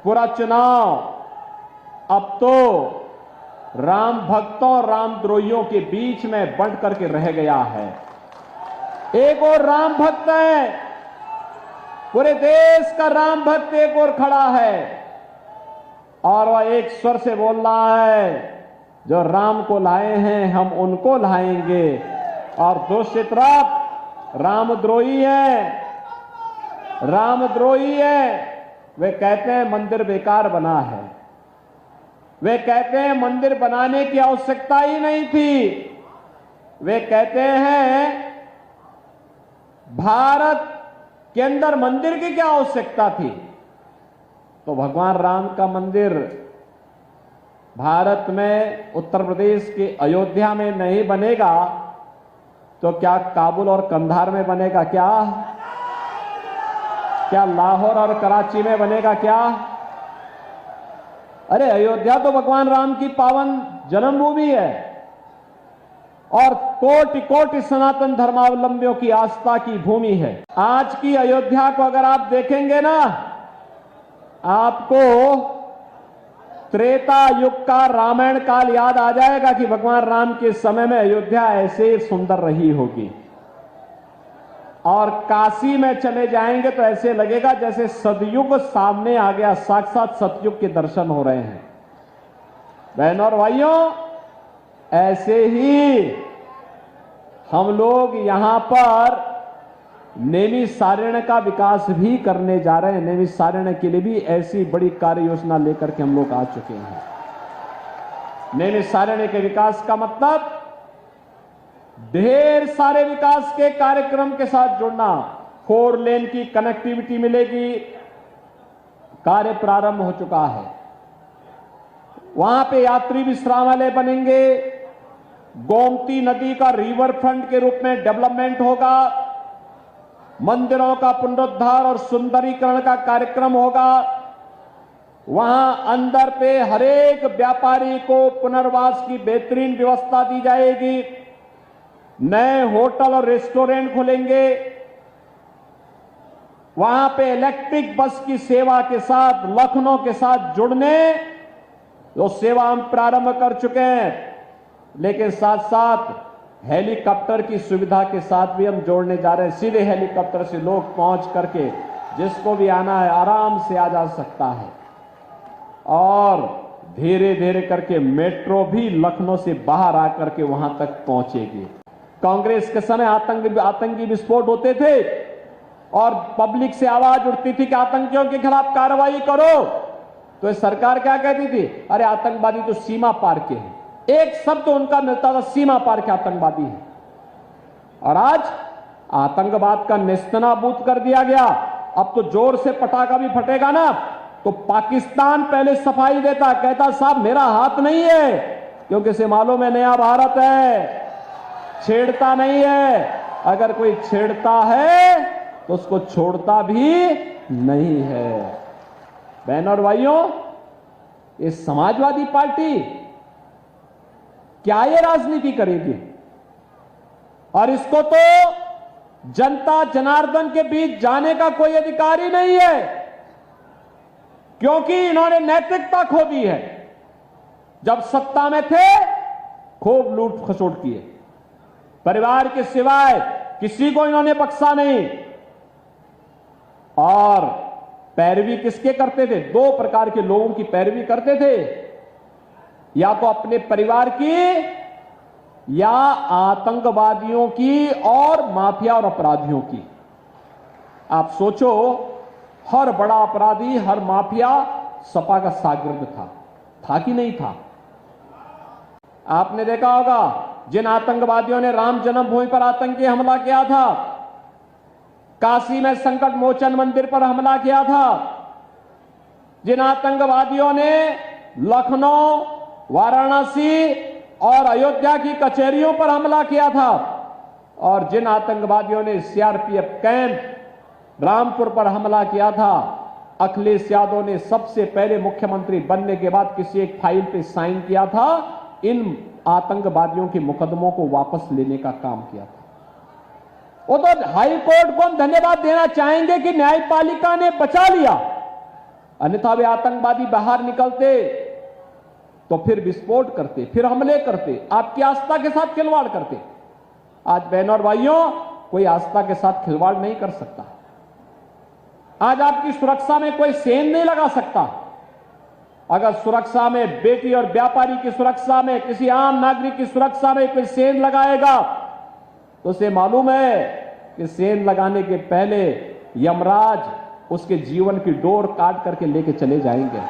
पूरा चुनाव अब तो राम भक्तों और रामद्रोहियों के बीच में बंट करके रह गया है। एक और राम भक्त है, पूरे देश का राम भक्त एक और खड़ा है और वह एक स्वर से बोल रहा है, जो राम को लाए हैं हम उनको लाएंगे। और दूसरी तरफ रामद्रोही है, वे कहते हैं मंदिर बेकार बना है, वे कहते हैं मंदिर बनाने की आवश्यकता ही नहीं थी, वे कहते हैं भारत के अंदर मंदिर की क्या आवश्यकता थी। तो भगवान राम का मंदिर भारत में उत्तर प्रदेश के अयोध्या में नहीं बनेगा तो क्या काबुल और कंधार में बनेगा? क्या लाहौर और कराची में बनेगा? क्या अरे अयोध्या तो भगवान राम की पावन जन्मभूमि है और कोटि कोटि सनातन धर्मावलंबियों की आस्था की भूमि है। आज की अयोध्या को अगर आप देखेंगे ना, आपको त्रेता युग का रामायण काल याद आ जाएगा कि भगवान राम के समय में अयोध्या ऐसे सुंदर रही होगी। और काशी में चले जाएंगे तो ऐसे लगेगा जैसे सतयुग सामने आ गया, साक्षात सतयुग के दर्शन हो रहे हैं। बहनों और भाइयों, ऐसे ही हम लोग यहां पर नैमिषारण्य का विकास भी करने जा रहे हैं। नैमिषारण्य के लिए भी ऐसी बड़ी कार्य योजना लेकर के हम लोग आ चुके हैं। नैमिषारण्य के विकास का मतलब ढेर सारे विकास के कार्यक्रम के साथ जुड़ना। 4 लेन की कनेक्टिविटी मिलेगी, कार्य प्रारंभ हो चुका है। वहां पे यात्री विश्रामालय बनेंगे, गोमती नदी का रिवर फ्रंट के रूप में डेवलपमेंट होगा, मंदिरों का पुनरुद्धार और सुंदरीकरण का कार्यक्रम होगा। वहां अंदर पे हरेक व्यापारी को पुनर्वास की बेहतरीन व्यवस्था दी जाएगी। नए होटल और रेस्टोरेंट खुलेंगे। वहां पे इलेक्ट्रिक बस की सेवा के साथ लखनऊ के साथ जुड़ने जो सेवा हम प्रारंभ कर चुके हैं, लेकिन साथ साथ हेलीकॉप्टर की सुविधा के साथ भी हम जोड़ने जा रहे हैं। सीधे हेलीकॉप्टर से लोग पहुंच करके जिसको भी आना है आराम से आ जा सकता है। और धीरे धीरे करके मेट्रो भी लखनऊ से बाहर आकर के वहां तक पहुंचेगी। कांग्रेस के समय आतंकी विस्फोट होते थे और पब्लिक से आवाज उठती थी कि आतंकियों के खिलाफ कार्रवाई करो, तो सरकार क्या कहती थी? अरे आतंकवादी तो सीमा पार के हैं। एक शब्द उनका मिलता था, सीमा पार के आतंकवादी है। और आज आतंकवाद का नेस्तनाबूद कर दिया गया। अब तो जोर से पटाखा भी फटेगा ना तो पाकिस्तान पहले सफाई देता, कहता साहब मेरा हाथ नहीं है, क्योंकि इसे मालूम है नया भारत है, छेड़ता नहीं है। अगर कोई छेड़ता है तो उसको छोड़ता भी नहीं है। बहनों और भाइयों, ये समाजवादी पार्टी क्या ये राजनीति करेगी? और इसको तो जनता जनार्दन के बीच जाने का कोई अधिकार ही नहीं है, क्योंकि इन्होंने नैतिकता खो दी है। जब सत्ता में थे खूब लूट खसोट किए, परिवार के सिवाय किसी को इन्होंने बख्शा नहीं। और पैरवी किसके करते थे? 2 प्रकार के लोगों की पैरवी करते थे, या तो अपने परिवार की या आतंकवादियों की और माफिया और अपराधियों की। आप सोचो, हर बड़ा अपराधी, हर माफिया सपा का शागिर्द था कि नहीं था? आपने देखा होगा जिन आतंकवादियों ने राम जन्मभूमि पर आतंकी हमला किया था, काशी में संकट मोचन मंदिर पर हमला किया था, जिन आतंकवादियों ने लखनऊ, वाराणसी और अयोध्या की कचहरियों पर हमला किया था, और जिन आतंकवादियों ने सीआरपीएफ कैंप रामपुर पर हमला किया था, अखिलेश यादव ने सबसे पहले मुख्यमंत्री बनने के बाद किसी एक फाइल पे साइन किया था, इन आतंकवादियों के मुकदमों को वापस लेने का काम किया था। वो तो हाई कोर्ट को हम धन्यवाद देना चाहेंगे कि न्यायपालिका ने बचा लिया, अन्यथा वे आतंकवादी बाहर निकलते तो फिर विस्फोट करते, फिर हमले करते, आपकी आस्था के साथ खिलवाड़ करते। आज बहनों और भाइयों, कोई आस्था के साथ खिलवाड़ नहीं कर सकता। आज आपकी सुरक्षा में कोई सेंध नहीं लगा सकता। अगर सुरक्षा में, बेटी और व्यापारी की सुरक्षा में, किसी आम नागरिक की सुरक्षा में कोई सेंध लगाएगा तो उसे मालूम है कि सेंध लगाने के पहले यमराज उसके जीवन की डोर काट करके लेके चले जाएंगे।